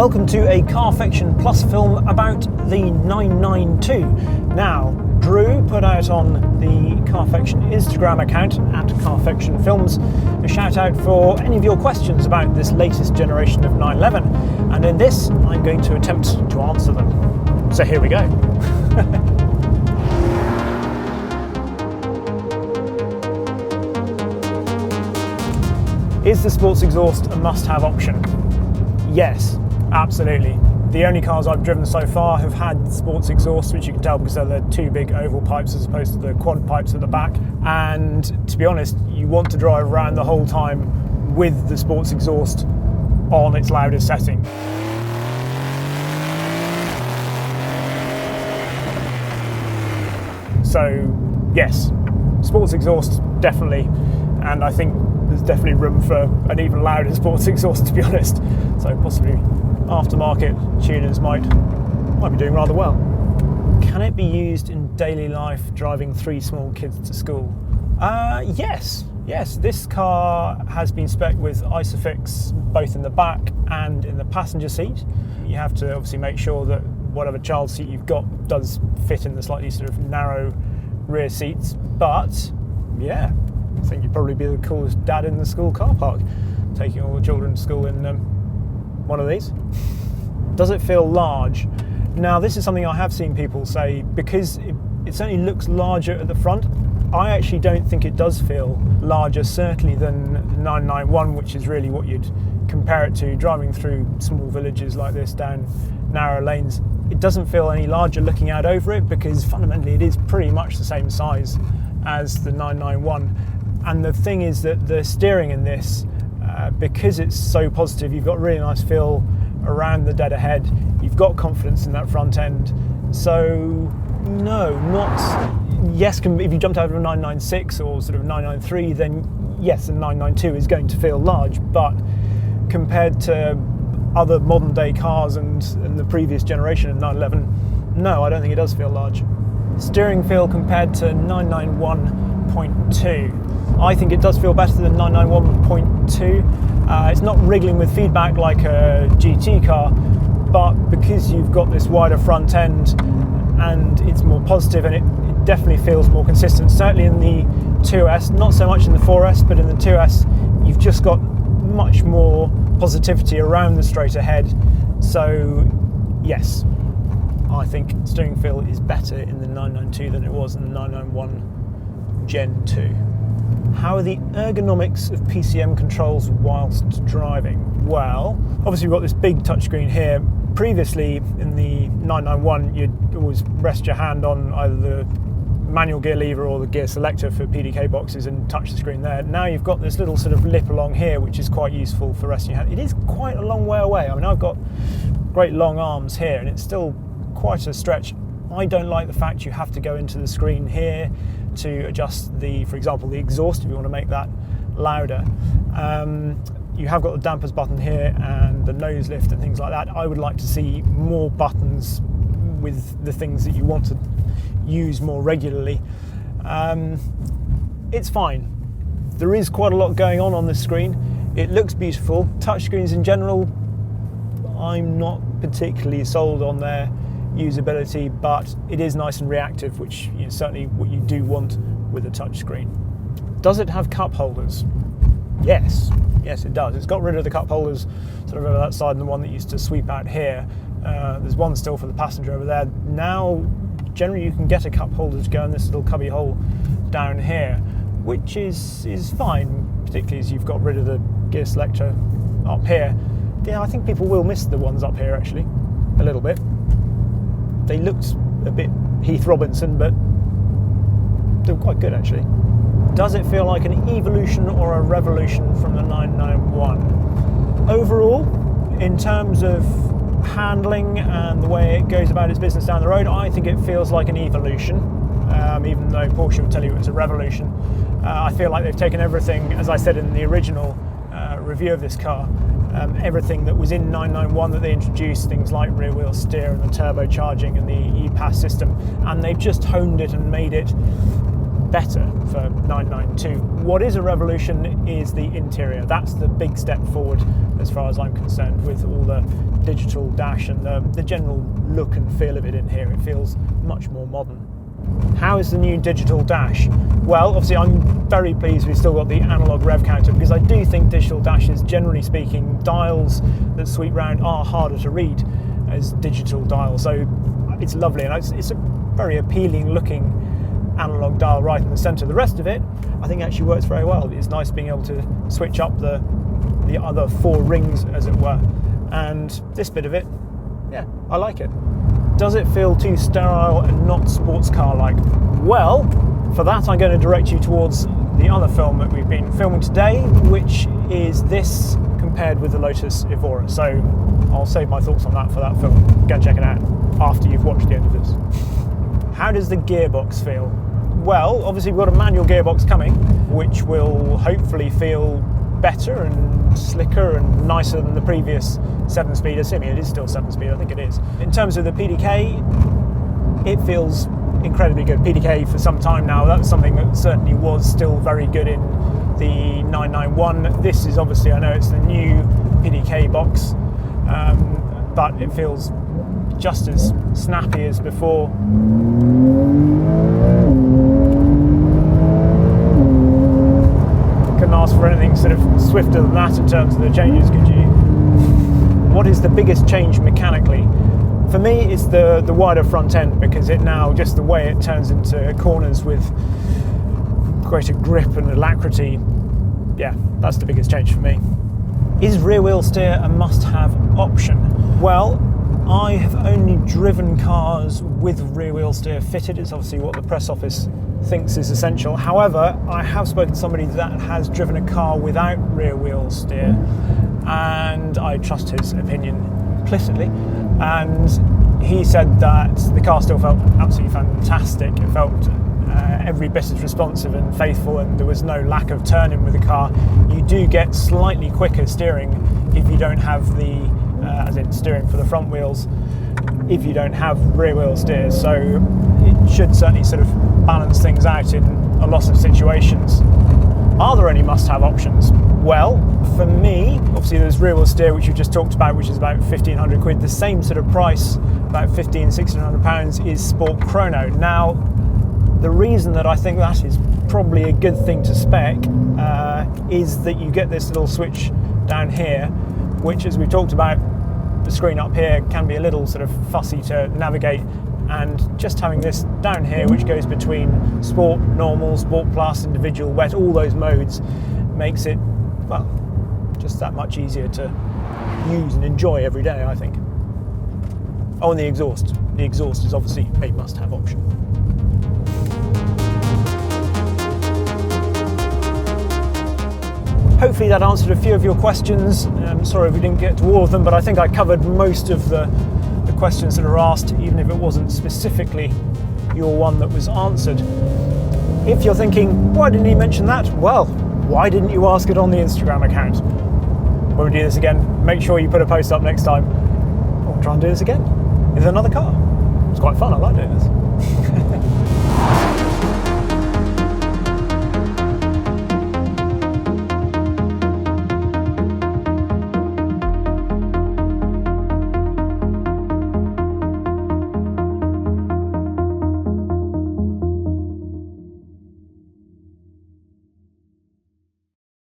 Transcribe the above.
welcome to a Carfection Plus film about the 992. Now, Drew put out on the Carfection Instagram account at Carfection Films a shout out for any of your questions about this latest generation of 911, and in this I'm going to attempt to answer them. So here we go. Is the sports exhaust a must-have option? Yes, absolutely. The only cars I've driven so far have had sports exhaust, which you can tell because they're the two big oval pipes as opposed to the quad pipes at the back. And to be honest, you want to drive around the whole time with the sports exhaust on its loudest setting. So yes, sports exhaust definitely, and I think there's definitely room for an even louder sports exhaust, to be honest. So possibly aftermarket tuners might be doing rather well. Can it be used in daily life driving 3 small kids to school? Yes. This car has been spec'd with ISOFIX both in the back and in the passenger seat. You have to obviously make sure that whatever child seat you've got does fit in the slightly sort of narrow rear seats, but yeah, I think you'd probably be the coolest dad in the school car park, taking all the children to school in one of these. Does it feel large? Now, this is something I have seen people say, because it certainly looks larger at the front. I actually don't think it does feel larger, certainly than 991, which is really what you'd compare it to, driving through small villages like this down narrow lanes. It doesn't feel any larger looking out over it, because fundamentally it is pretty much the same size as the 991. And the thing is that the steering in this, because it's so positive, you've got a really nice feel around the dead ahead. You've got confidence in that front end. So no, not yes. If you jumped out of a 996 or sort of 993, then yes, a 992 is going to feel large. But compared to other modern day cars and the previous generation of 911, no, I don't think it does feel large. Steering feel compared to 991.2. I think it does feel better than 991.2. It's not wriggling with feedback like a GT car, but because you've got this wider front end and it's more positive, and it definitely feels more consistent. Certainly in the 2S, not so much in the 4S, but in the 2S, you've just got much more positivity around the straight ahead. So yes, I think steering feel is better in the 992 than it was in the 991 Gen 2. How are the ergonomics of PCM controls whilst driving? Well, obviously we've got this big touchscreen here. Previously in the 991, you'd always rest your hand on either the manual gear lever or the gear selector for PDK boxes and touch the screen there. Now you've got this little sort of lip along here, which is quite useful for resting your hand. It is quite a long way away. I mean, I've got great long arms here and it's still quite a stretch. I don't like the fact you have to go into the screen here to adjust for example, the exhaust if you want to make that louder. You have got the dampers button here and the nose lift and things like that. I would like to see more buttons with the things that you want to use more regularly. It's fine. There is quite a lot going on this screen. It looks beautiful. Touchscreens in general, I'm not particularly sold on their usability, but it is nice and reactive, which is certainly what you do want with a touchscreen. Does it have cup holders? Yes, it does. It's got rid of the cup holders sort of over that side and the one that used to sweep out here. There's one still for the passenger over there. Now, generally you can get a cup holder to go in this little cubby hole down here, which is fine, particularly as you've got rid of the gear selector up here. Yeah, I think people will miss the ones up here actually, a little bit. They looked a bit Heath Robinson, but they were quite good actually. Does it feel like an evolution or a revolution from the 991? Overall, in terms of handling and the way it goes about its business down the road, I think it feels like an evolution, even though Porsche would tell you it's a revolution. I feel like they've taken everything, as I said in the original review of this car, everything that was in 991 that they introduced, things like rear wheel steer and the turbocharging and the e-pass system, and they've just honed it and made it better for 992. What is a revolution is the interior. That's the big step forward as far as I'm concerned, with all the digital dash and the general look and feel of it in here. It feels much more modern. How is the new digital dash? Well, obviously I'm very pleased we've still got the analog rev counter, because I do think digital dashes, generally speaking, dials that sweep round are harder to read as digital dials. So it's lovely, and it's a very appealing looking analog dial right in the centre. The rest of it, I think, actually works very well. It's nice being able to switch up the other 4 rings, as it were. And this bit of it, yeah, I like it. Does it feel too sterile and not sports car-like? Well, for that I'm going to direct you towards the other film that we've been filming today, which is this compared with the Lotus Evora. So I'll save my thoughts on that for that film. Go and check it out after you've watched the end of this. How does the gearbox feel? Well, obviously we've got a manual gearbox coming, which will hopefully feel better and slicker and nicer than the previous 7-speed, assuming it is still 7-speed, I think it is. In terms of the PDK, it feels incredibly good. PDK for some time now, that's something that certainly was still very good in the 991. This is obviously, I know it's the new PDK box, but it feels just as snappy as before. Couldn't ask for anything sort of swifter than that in terms of the changes, could you? What is the biggest change mechanically? For me, it's the wider front end, because it now, just the way it turns into corners with greater grip and alacrity, yeah, that's the biggest change for me. Is rear wheel steer a must-have option? Well, I have only driven cars with rear wheel steer fitted. It's obviously what the press office thinks is essential. However, I have spoken to somebody that has driven a car without rear wheel steer, and I trust his opinion implicitly, and he said that the car still felt absolutely fantastic. It felt every bit as responsive and faithful, and there was no lack of turning with the car. You do get slightly quicker steering if you don't have the as in steering for the front wheels, if you don't have rear wheel steer, so it should certainly sort of balance things out in a lot of situations. Are there any must-have options? Well, for me, obviously there's rear wheel steer, which we just talked about, which is about 1,500 quid. The same sort of price, about 1,600 pounds, is Sport Chrono. Now, the reason that I think that is probably a good thing to spec is that you get this little switch down here, which, as we talked about, the screen up here can be a little sort of fussy to navigate, and just having this down here, which goes between sport, normal, sport plus, individual, wet, all those modes, makes it, well, just that much easier to use and enjoy every day, I think. Oh, and the exhaust. The exhaust is obviously a must-have option. Hopefully that answered a few of your questions. I'm sorry if we didn't get to all of them, but I think I covered most of the questions that are asked, even if it wasn't specifically your one that was answered. If you're thinking, why didn't he mention that? Well, why didn't you ask it on the Instagram account? When we do this again, make sure you put a post up next time. We'll try and do this again with another car. It's quite fun, I like doing this.